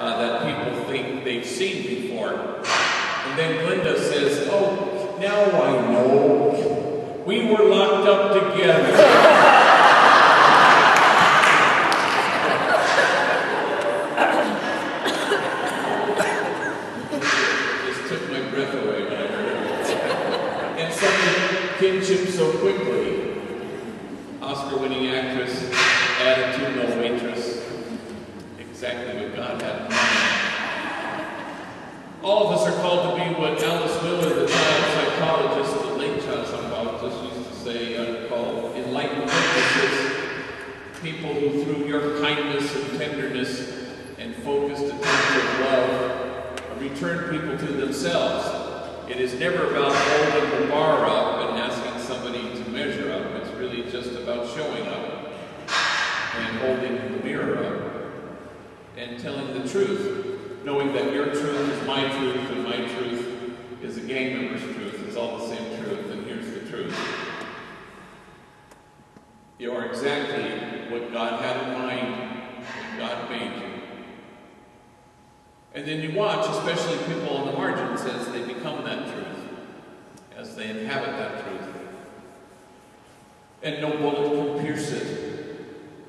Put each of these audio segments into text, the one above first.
that people think they've seen before. And then Glenda says, "Oh, now I know. We were locked up together." Kinship so quickly. Oscar-winning actress, attitudinal waitress. Exactly what God had in mind. All of us are called to be what Alice Miller, the child psychologist, the late child psychologist, used to say, called enlightened witnesses. People who, through your kindness and tenderness and focused attentive love, return people to themselves. It is never about holding the bar up and asking somebody to measure up. It's really just about showing up and holding the mirror up and telling the truth, knowing that your truth is my truth and my truth is a gang member's truth. It's all the same truth, and here's the truth. You are exactly what God had in mind when God made you. And then you watch, especially people on the margins, as they become that truth, as they inhabit that truth. And no bullet can pierce it,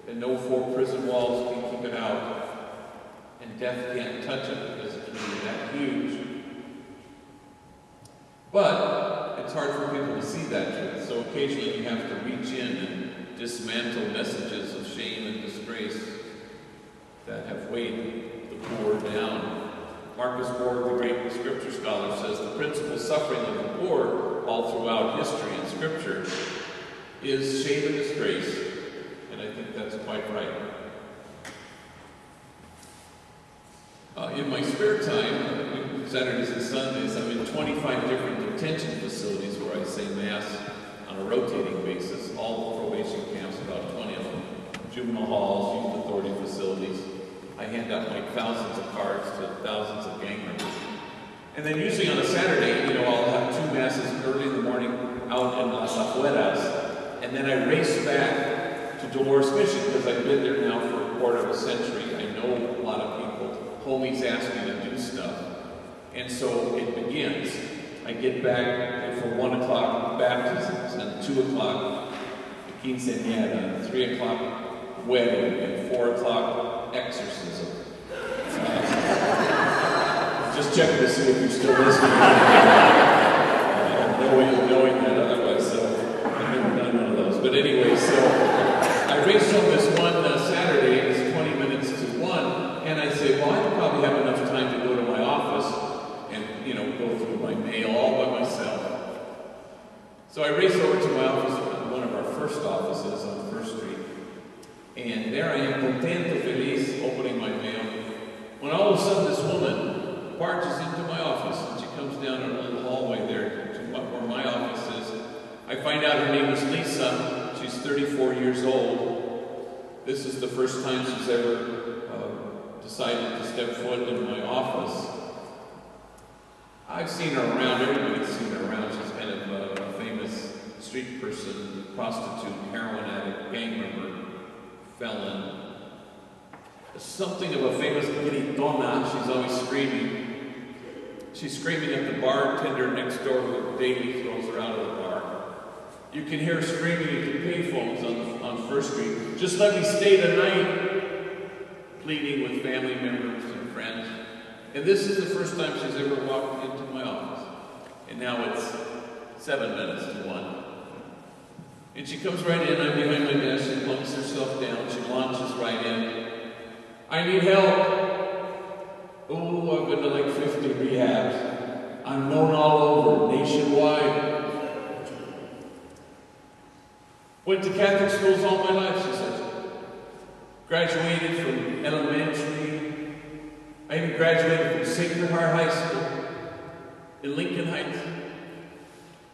and no 4 prison walls can keep it out, and death can't touch it because it's really that huge. But it's hard for people to see that truth, so occasionally you have to reach in and dismantle messages of shame and disgrace that have weighed the poor down. Marcus Borg, the great scripture scholar, says the principal suffering of the poor all throughout history and scripture is shame and disgrace. And I think that's quite right. In my spare time, Saturdays and Sundays, I'm in 25 different detention facilities where I say Mass on a rotating basis, all the probation camps, about 20 of them, juvenile halls, youth authority facilities. I hand out like thousands of cards to thousands of gang members. And then usually on a Saturday, I'll have 2 masses early in the morning out in Las Afueras. And then I race back to Dolores Mission because I've been there now for a quarter of a century. I know a lot of people. Homies ask me to do stuff. And so it begins. I get back for 1 o'clock baptisms and 2 o'clock quinceañera, and 3 o'clock wedding, and 4 o'clock exorcism. Just checking to see if you're still listening. Knowing that otherwise, so I've never done one of those. But anyway, so I raced home this one Saturday, it's 20 minutes to 1, and I say, well, I probably have enough time to go to my office and, go through my mail all by myself. So I race over to my office, one of our first offices on 1st Street. And there I am, contento, feliz, opening my mail, when all of a sudden this woman barges into my office, and she comes down a little hallway there to where my office is. I find out her name is Lisa. She's 34 years old. This is the first time she's ever decided to step foot in my office. I've seen her around, everybody's seen her around. She's kind of a famous street person, prostitute, heroin addict, gang member, felon. Something of a famous gritona. She's always screaming. She's screaming at the bartender next door who daily throws her out of the bar. You can hear her screaming at the payphones on 1st Street. Just let me stay tonight. Pleading with family members and friends. And this is the first time she's ever walked into my office. And now it's 7 minutes to 1. And she comes right in, I'm behind my desk, she plunks herself down, she launches right in. I need help. Oh, I've been to like 50 rehabs. I'm known all over, nationwide. Went to Catholic schools all my life, she says. Graduated from elementary. I even graduated from Sacred Heart High School in Lincoln Heights.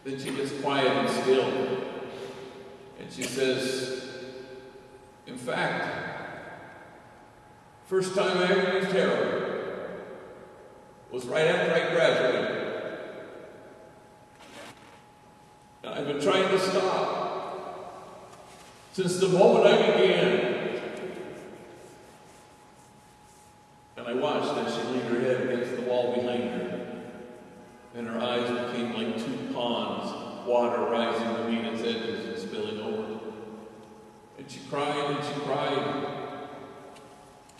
Then she gets quiet and still. And she says, in fact, first time I ever used heroin was right after I graduated. And I've been trying to stop since the moment I began. And I watched as she leaned her head against the wall behind her, and her eyes became like two ponds, water rising to meet its edges and spilling over. And she cried,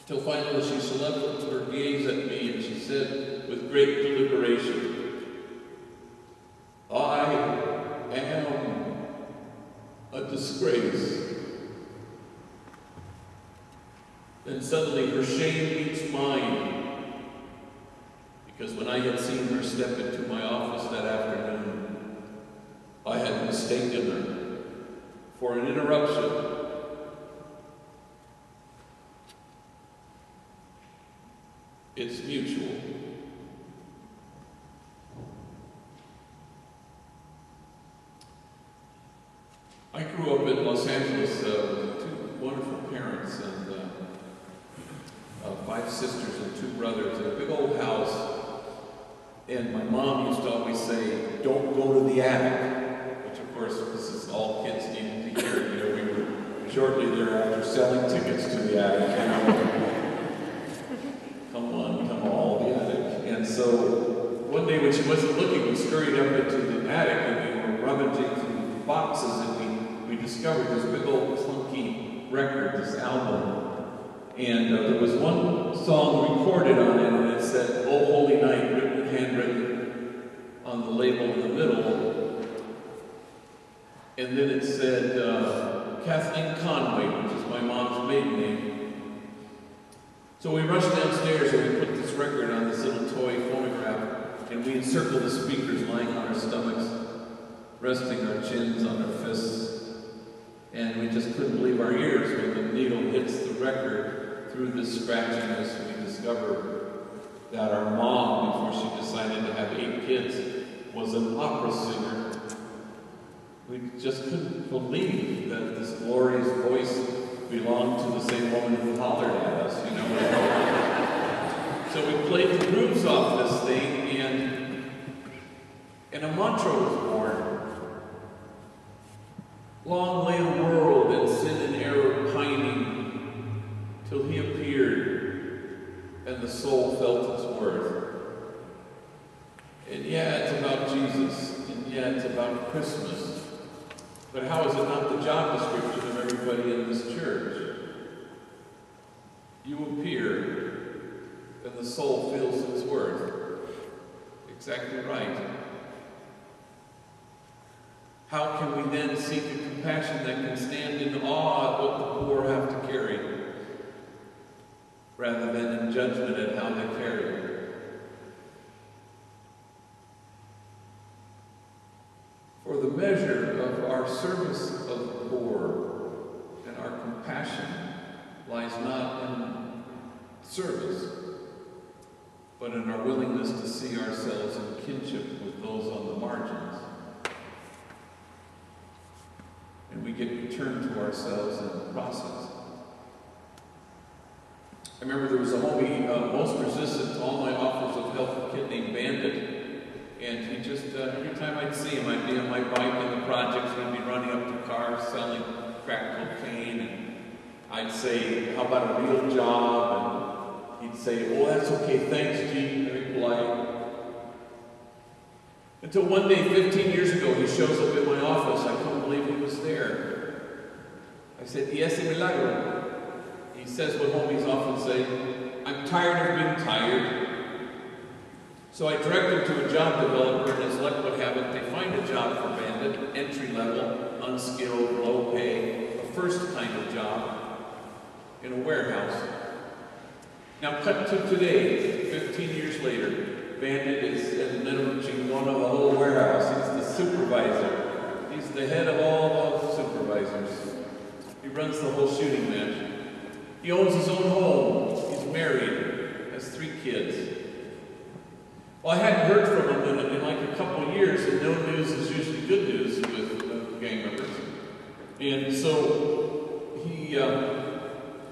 till finally she left her gaze at me, and she said with great deliberation, "I am a disgrace." Then suddenly her shame reached mine, because when I had seen her step into my office that afternoon, I had mistaken her for an interruption. It's mutual. I grew up in Los Angeles with two wonderful parents and 5 sisters and 2 brothers in a big old house. And my mom used to always say, "Don't go to the attic," which of course this is all kids needed to hear. You know, we were shortly thereafter selling tickets to the attic. Come all, the attic. And so one day when she wasn't looking, we scurried up into the attic and we were rummaging through boxes, and we discovered this big old clunky record, this album. And there was one song recorded on it, and it said, "Oh Holy Night," handwritten on the label in the middle. And then it said, Kathleen Conway, which is my mom's maiden name. So we rushed downstairs and we put this record on this little toy phonograph, and we encircled the speakers lying on our stomachs, resting our chins on our fists. And we just couldn't believe our ears when the needle hits the record. Through this scratchiness, we discovered that our mom, before she decided to have 8 kids, was an opera singer. We just couldn't believe that this glorious voice belonged to the same woman who hollered at us, you know. So we played the grooves off this thing, and a mantra was born. Long lay the world in sin and error pining, till he appeared, and the soul felt its worth. And yeah, it's about Jesus, and yeah, it's about Christmas. But how is it not the job description of everybody in this church? You appear, and the soul feels its worth. Exactly right. How can we then seek a compassion that can stand in awe at what the poor have to carry, rather than in judgment at how they carry it? For the measure of our service of the poor and our compassion lies not in service, but in our willingness to see ourselves in kinship with those on the margins. And we get returned to ourselves in the process. I remember there was a homie most resistant to all my offers of help, a kid named Bandit. And he just, every time I'd see him, I'd be on my bike in the projects, and he'd be running up to cars selling crack cocaine. And I'd say, "How about a real job?" And he'd say, "Oh, that's okay, thanks, G," very polite. Until one day, 15 years ago, he shows up in my office. I couldn't believe he was there. I said, "Y ese milagro?" He says what homies often say, "I'm tired of being tired." So I direct him to a job developer, and as luck would have it, they find a job for Bandit, entry level, unskilled, low pay, a first kind of job in a warehouse. Now cut to today, 15 years later, Bandit is in the middle of the whole warehouse. He's the supervisor. He's the head of all the supervisors. He runs the whole shooting match. He owns his own home. He's married, has 3 kids. Well, I hadn't heard from him in like a couple of years, and no news is usually good news with gang members. And so he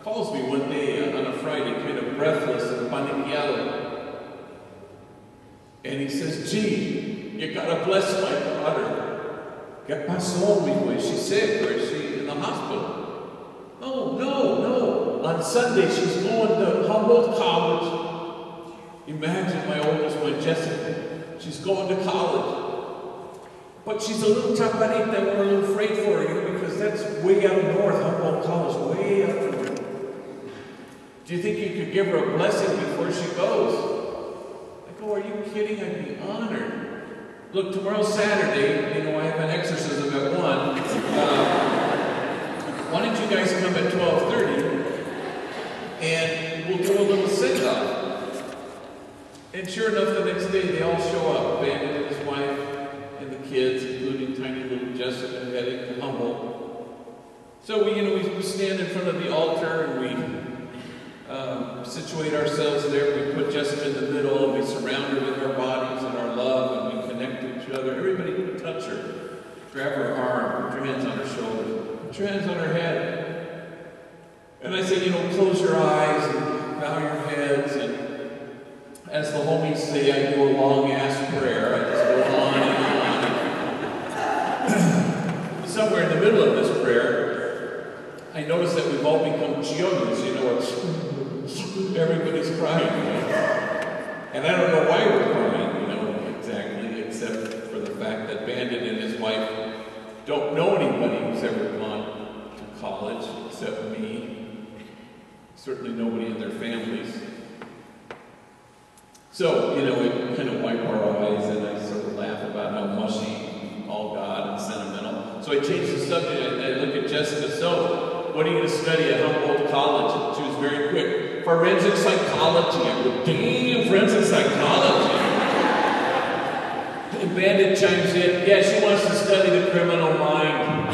calls me one day on a Friday, kind of breathless and paniqueado. And he says, "Gee, you gotta bless my daughter. ¿Qué pasó, mijo? Is she sick or is she in the hospital?" No. On Sunday, she's going to Humboldt College Jessica. She's going to college. But she's a little chaparita, and we're a little afraid for her, because that's way up north, Humboldt College, way up north. Do you think you could give her a blessing before she goes? I go, are you kidding? I'd be honored. Look, tomorrow's Saturday, you know, I have an exorcism at 1. Why don't you guys come at 12:30, and we'll do a little send-off. And sure enough, the next day, they all show up, Bandit and his wife, and the kids, including tiny little Jessica, heading to Humboldt. So we stand in front of the altar, and we situate ourselves there. We put Jessica in the middle, and we surround her with our bodies and our love, and we connect to each other. Everybody touch her. Grab her arm, put your hands on her shoulder, put your hands on her head. And I say, close your eyes and bow your heads. And as the homies say, I do a long-ass prayer. I just go on and on. Somewhere in the middle of this prayer, I notice that we've all become chiones, everybody's crying. And I don't know why we're crying, exactly, except for the fact that Bandit and his wife don't know anybody who's ever gone to college except me. Certainly nobody in their families. So, we kind of wipe our eyes, and I sort of laugh about how mushy, all God, and sentimental. So I changed the subject, and I look at Jessica. So, what are you going to study at Humboldt College? She was very quick. Forensic psychology. I go, damn, forensic psychology. And Bandit chimes in, yeah, she wants to study the criminal mind.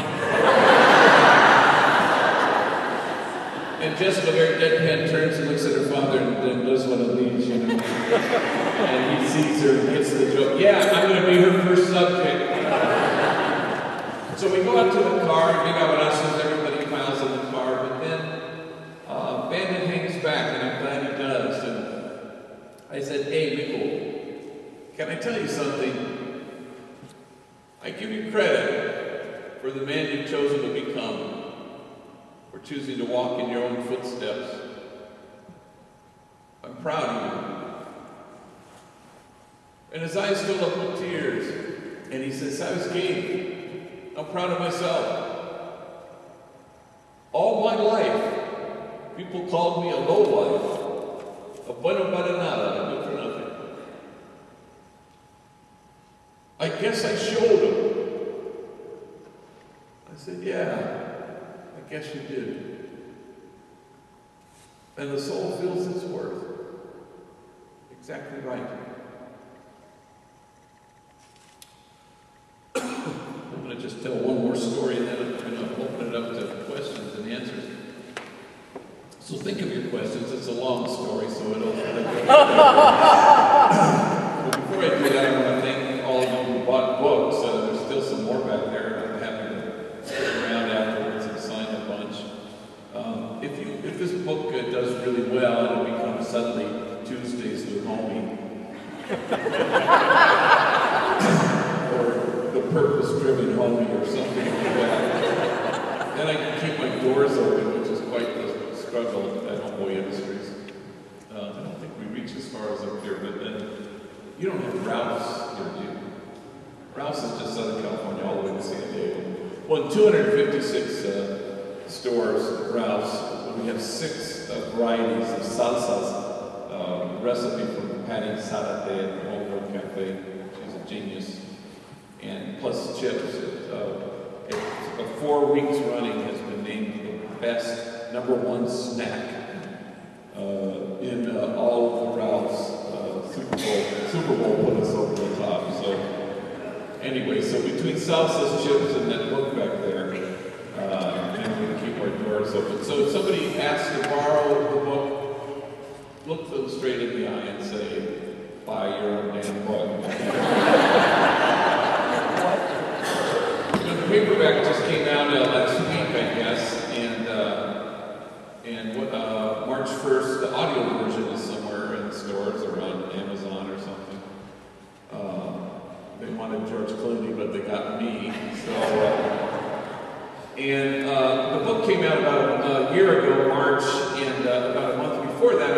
And Jessica, very deadpan, turns and looks at her father and then does one of these, And he sees her and gets the joke. Yeah, I'm going to be her first subject. So we go out to the car, and big abrazos, everybody piles in the car, but then Bandit hangs back, and I'm glad he does. And I said, hey, Michael, can I tell you something? I give you credit for the man you've chosen to become, for choosing to walk in your own footsteps. I'm proud of you. And his eyes fill up with tears, and he says, ¿Sabes qué? I'm proud of myself. All my life, people called me a lowlife, a bueno para nada, a good for nothing. I guess I showed him. I said, yeah, I guess you did. And the soul feels its worth. Exactly right. I'm going to just tell one more story, and then I'm going to open it up to questions and answers. So think of your questions. It's a long story, so it'll... But before I do that, I want to thank all of you who bought books. There's still some more back there. I'm happy to stick around afterwards and sign a bunch. If this book does really well, it'll become suddenly Tuesdays with Homie. Or The Purpose-Driven Homie or something like that. Then I can keep my doors open, which is quite the struggle at Homeboy Industries. I don't think we reach as far as up here, but then you don't have Ralph's here, do you? Ralph's is just Southern California, all the way to San Diego. Well, in 256 stores, Ralph's, we have 6 varieties of salsas. Recipe from Patty Sarate at the Homeboy Cafe. She's a genius. And plus chips. 4 weeks running has been named the best #1 snack in all of the Ralph's. Super Bowl put us over the top. So anyway, so between salsas, chips, and that book back there, and we keep our doors open. So if somebody asks to borrow the book, look them straight in the eye and say, buy your own damn book. The paperback just came out last week, I guess, and March 1st, the audio version is somewhere in stores or on Amazon or something. They wanted George Clooney, but they got me. So, and the book came out about a year ago, March, and about a month before that,